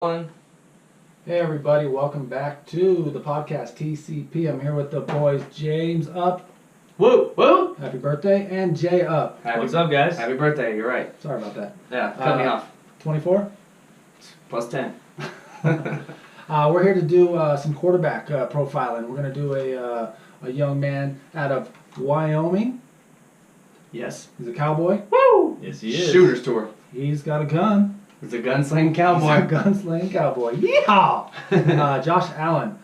One. Hey everybody, welcome back to the podcast TCP. I'm here with the boys James up. Woo! Woo! Happy birthday. And Jay up. What's up, guys? Happy birthday, you're right. Sorry about that. Yeah, cut me off. 24? Plus 10. We're here to do some quarterback profiling. We're going to do a young man out of Wyoming. Yes. He's a cowboy. Woo! Yes, he is. Shooter's tour. He's got a gun. He's a gunsling cowboy. He's a gunsling cowboy. Yeehaw! Josh Allen.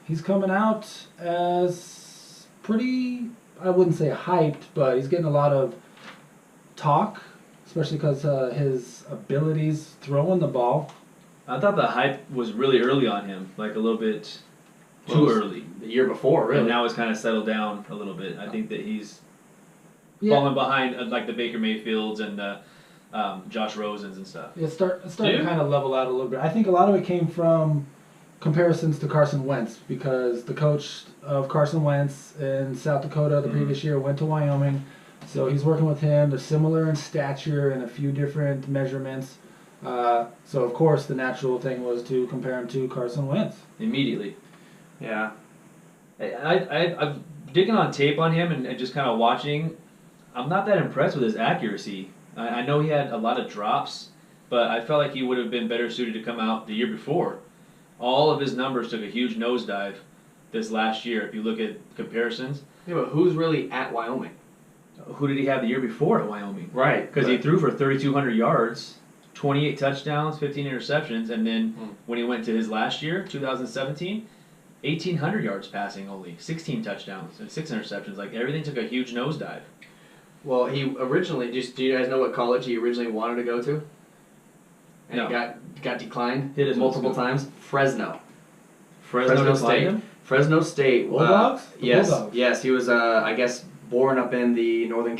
He's coming out as pretty, I wouldn't say hyped, but he's getting a lot of talk, especially because his abilities throwing the ball. I thought the hype was really early on him, like a little bit too early. The year before, really. And now it's kind of settled down a little bit. I think that he's falling behind like the Baker Mayfields and Josh Rosens and stuff. It's starting to kind of level out a little bit. I think a lot of it came from comparisons to Carson Wentz, because the coach of Carson Wentz in South Dakota the previous year went to Wyoming. So he's working with him. They're similar in stature and a few different measurements. So, of course, the natural thing was to compare him to Carson Wentz. Immediately. Yeah. I'm digging on tape on him and just kind of watching. I'm not that impressed with his accuracy. I know he had a lot of drops, but I felt like he would have been better suited to come out the year before. All of his numbers took a huge nosedive this last year. If you look at comparisons. Yeah, but who's really at Wyoming? Who did he have the year before at Wyoming? Right. Because he threw for 3,200 yards, 28 touchdowns, 15 interceptions, and then when he went to his last year, 2017, 1,800 yards passing only, 16 touchdowns and 6 interceptions. Like, everything took a huge nosedive. Well, he originally, do you guys know what college he originally wanted to go to? And No. he got declined Hit his multiple times. Fresno Fresno State. him? Fresno State. Bulldogs? Yes, Bulldogs. yes. He was, I guess, born up in the Northern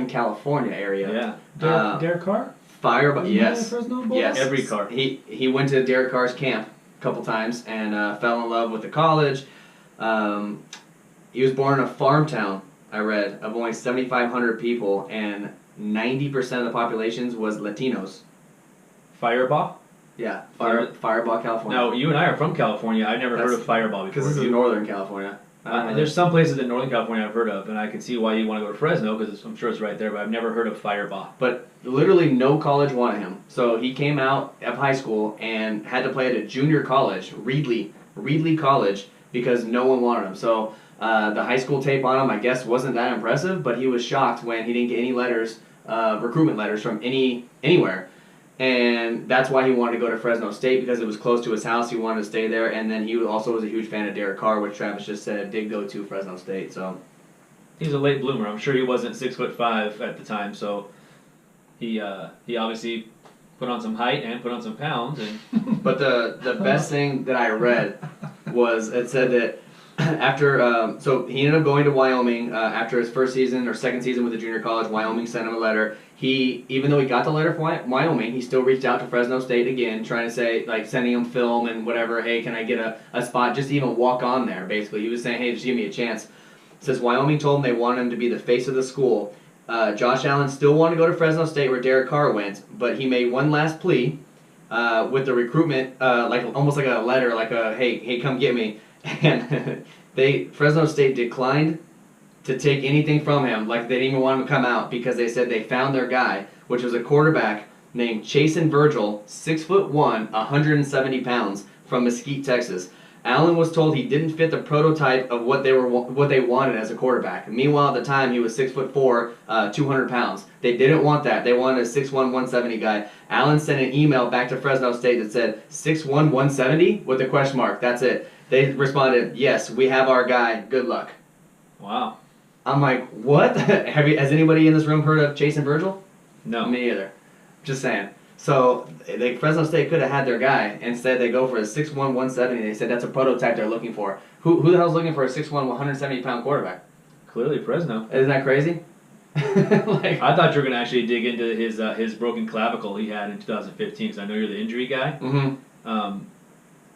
California area. Yeah. Derek Carr? Fire, yes, Fresno yes. Bulldogs? Every car. He went to Derek Carr's camp a couple times and fell in love with the college. He was born in a farm town, I read, of only 7,500 people, and 90% of the population was Latinos. Fireball? Yeah, Fireball, California. No, you and I are from California. I've never heard of Fireball before. Because this is Northern California. There's some places in Northern California I've heard of, and I can see why you want to go to Fresno, because I'm sure it's right there, but I've never heard of Fireball. But literally no college wanted him. So he came out of high school and had to play at a junior college, Reedley College, because no one wanted him. So the high school tape on him, I guess, wasn't that impressive, but he was shocked when he didn't get any letters, recruitment letters from anywhere. And that's why he wanted to go to Fresno State, because it was close to his house. He wanted to stay there, and then he also was a huge fan of Derek Carr, which Travis just said did go to Fresno State. So he's a late bloomer. I'm sure he wasn't 6'5" at the time, so he obviously put on some height and put on some pounds. And but the best thing that I read was it said that after so he ended up going to Wyoming after his first season or second season with the junior college. Wyoming sent him a letter. Even though he got the letter from Wyoming, he still reached out to Fresno State again, trying to say, like, sending him film and whatever. Hey, can I get a spot just to even walk on there? Basically, he was saying, hey, just give me a chance. It says Wyoming told him they wanted him to be the face of the school. Josh Allen still wanted to go to Fresno State where Derek Carr went, but he made one last plea with the recruitment, like almost like a letter, like a hey, come get me. And Fresno State declined to take anything from him. Like, they didn't even want him to come out, because they said they found their guy, which was a quarterback named Chasen Virgil, 6'1", 170 pounds, from Mesquite, Texas. Allen was told he didn't fit the prototype of what they wanted as a quarterback. Meanwhile, at the time, he was 6'4", 200 pounds. They didn't want that. They wanted a 6'1", 170 guy. Allen sent an email back to Fresno State that said 6'1", 170 with a question mark. That's it. They responded, yes, we have our guy. Good luck. wow. I'm like, what? Has anybody in this room heard of Chasen Virgil? No. Me either. Just saying. So Fresno State could have had their guy. Instead, they go for a 6'1", 170. They said that's a prototype they're looking for. Who the hell's looking for a 6'1", 170-pound quarterback? Clearly Fresno. Isn't that crazy? I thought you were going to actually dig into his broken clavicle he had in 2015, because I know you're the injury guy. Mm-hmm.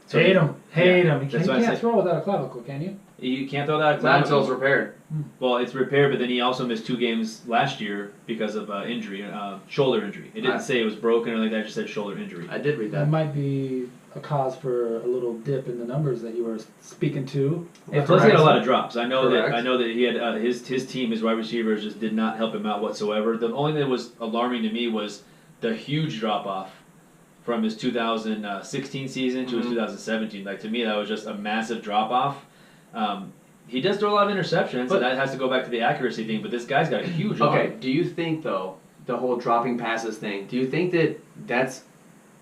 Hate him. Yeah, You can't throw without a clavicle, can you? You can't throw that. Not until it's repaired. Well, it's repaired, but then he also missed 2 games last year because of injury, shoulder injury. It didn't say it was broken or like that; it just said shoulder injury. I did read That that. might be a cause for a little dip in the numbers that you were speaking to. And plus, he had a lot of drops. I know Correct. that he had his team, his wide receivers, just did not help him out whatsoever. The only thing that was alarming to me was the huge drop off from his 2016 season to his 2017. Like, to me, that was just a massive drop off. He does throw a lot of interceptions, and that has to go back to the accuracy thing. But this guy's got a huge arm. Okay, do you think though the whole dropping passes thing? Do you think that that's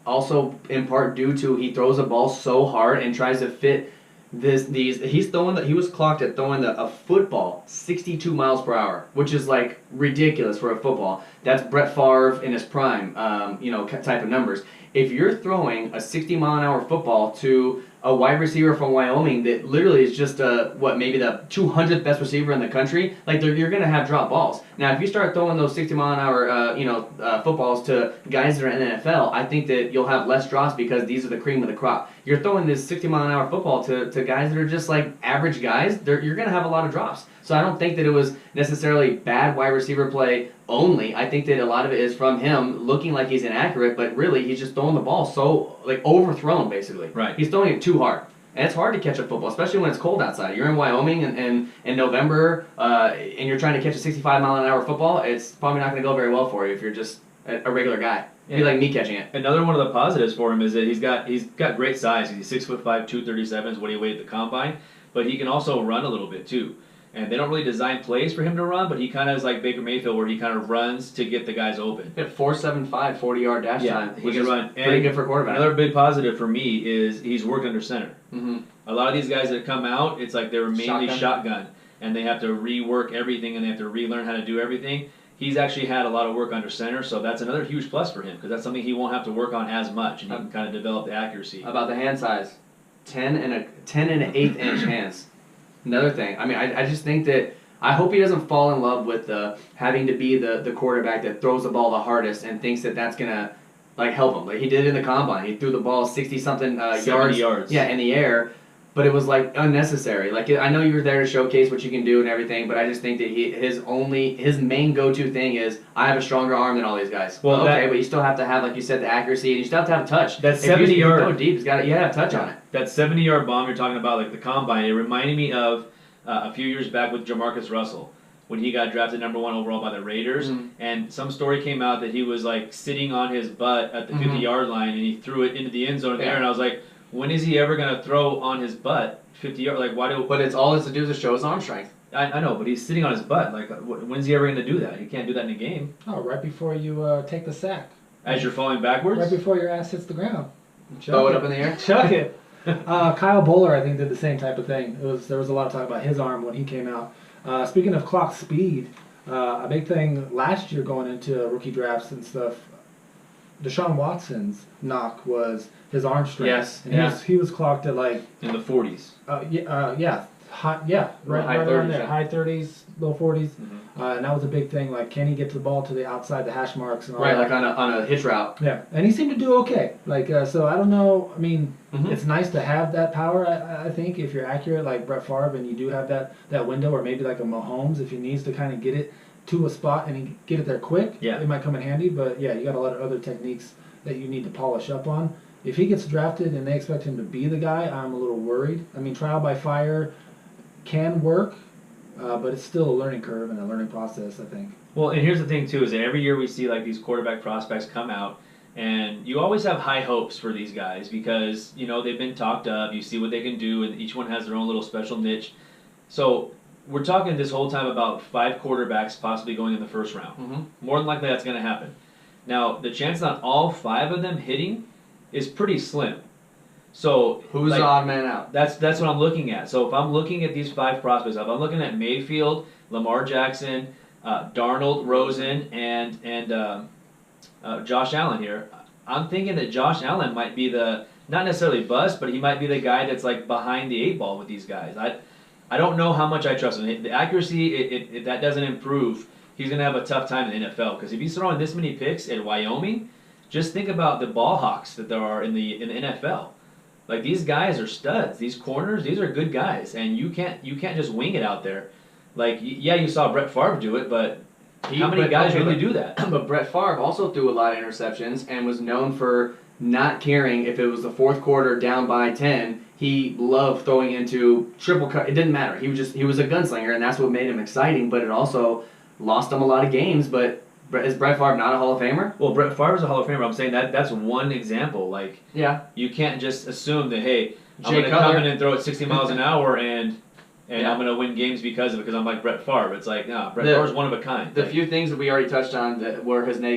also in part due to he throws a ball so hard and tries to fit he was clocked at throwing a football 62 miles per hour, which is like ridiculous for a football. That's Brett Favre in his prime, type of numbers. If you're throwing a 60-mile-an-hour football to a wide receiver from Wyoming that literally is just maybe the 200th best receiver in the country, like you're gonna have drop balls. Now, if you start throwing those 60-mile-an-hour footballs to guys that are in the NFL, I think that you'll have less drops because these are the cream of the crop. You're throwing this 60-mile-an-hour football to guys that are just like average guys, you're gonna have a lot of drops. So I don't think that it was necessarily bad wide receiver play only. I think that a lot of it is from him looking like he's inaccurate, but really he's just throwing the ball so like overthrown basically. Right. He's throwing it too hard. And it's hard to catch a football, especially when it's cold outside. You're in Wyoming in November, and you're trying to catch a 65-mile-an-hour football. It's probably not going to go very well for you if you're just a regular guy. It'd be like me catching it. Another one of the positives for him is that he's got great size. He's 6'5", 237 is what he weighed at the combine, but he can also run a little bit too. And they don't really design plays for him to run, but he kind of is like Baker Mayfield, where he kind of runs to get the guys open. At 4.75, 40-yard dash time, he which can is run. pretty good for a quarterback. Another big positive for me is he's worked under center. Mm-hmm. A lot of these guys that come out, it's like they're mainly shotgun, and they have to rework everything, and they have to relearn how to do everything. He's actually had a lot of work under center, so that's another huge plus for him, because that's something he won't have to work on as much, and he can kind of develop the accuracy. About the hand size, 10 and an eighth inch hands. Another thing. I mean, I just think that I hope he doesn't fall in love with having to be the quarterback that throws the ball the hardest and thinks that that's gonna like help him. Like he did in the combine, he threw the ball 60-something yards. Yeah, in the air, but it was like unnecessary. Like I know you were there to showcase what you can do and everything, but I just think that his main go-to thing is I have a stronger arm than all these guys. Well, okay, but you still have to have, like you said, the accuracy, and you still have to have a touch. That 70-yard go deep, you got to have a touch on it. That 70-yard bomb you're talking about, like the combine, it reminded me of a few years back with Jamarcus Russell, when he got drafted #1 overall by the Raiders, and some story came out that he was like sitting on his butt at the 50-yard line, and he threw it into the end zone there, and I was like, when is he ever gonna throw on his butt 50 yards? Like, why do? But it's all it's to do is to show his arm strength. I know, but he's sitting on his butt. Like, when's he ever gonna do that? He can't do that in a game. Oh, right before you take the sack. As you're falling backwards. Right before your ass hits the ground. Throw it up in the air. Chuck it. Kyle Bowler, I think, did the same type of thing. There was a lot of talk about his arm when he came out. Speaking of clock speed, a big thing last year going into rookie drafts and stuff, Deshaun Watson's knock was his arm strength. Yes, and he was clocked at like in the 40s. Right around there, high 30s, low 40s, Mm-hmm. and that was a big thing. Like, can he get the ball to the outside the hash marks and all right, that? like on a hitch route. Yeah, and he seemed to do okay. Like, so I don't know. I mean, Mhm. it's nice to have that power. I think if you're accurate, like Brett Favre, and you do have that window, or maybe like a Mahomes, if he needs to kind of get it to a spot and he get it there quick, it might come in handy. But yeah, you got a lot of other techniques that you need to polish up on. If he gets drafted and they expect him to be the guy, I'm a little worried. I mean, trial by fire can work, but it's still a learning curve and a learning process, I think. Well, and here's the thing too, is that every year we see like these quarterback prospects come out, and you always have high hopes for these guys because, you know, they've been talked up, you see what they can do, and each one has their own little special niche. So we're talking this whole time about 5 quarterbacks possibly going in the first round. Mm-hmm. More than likely that's going to happen. Now, the chance on all 5 of them hitting is pretty slim. So who's the odd man out? That's what I'm looking at. So if I'm looking at these 5 prospects, if I'm looking at Mayfield, Lamar Jackson, Darnold, Rosen, and Josh Allen here, I'm thinking that Josh Allen might be not necessarily bust, but he might be the guy that's like behind the 8 ball with these guys. I don't know how much I trust him. The accuracy, if that doesn't improve, he's going to have a tough time in the NFL, because if he's throwing this many picks at Wyoming, just think about the ball hawks that there are in the NFL. Like these guys are studs. These corners, these are good guys, and you can't just wing it out there. Like yeah, you saw Brett Favre do it, but how many guys really do that? But Brett Favre also threw a lot of interceptions and was known for not caring if it was the fourth quarter down by 10. He loved throwing into triple cut. It didn't matter. He was a gunslinger, and that's what made him exciting. But it also lost him a lot of games. But is Brett Favre not a Hall of Famer? Well, Brett Favre is a Hall of Famer. I'm saying that's one example. Like Yeah. you can't just assume that hey, I'm Jay going to Cutler. come in and throw it 60 miles an hour and I'm going to win games because of it because I'm like Brett Favre. It's like, nah, Brett Favre's one of a kind. The Like, few things that we already touched on that were his negative.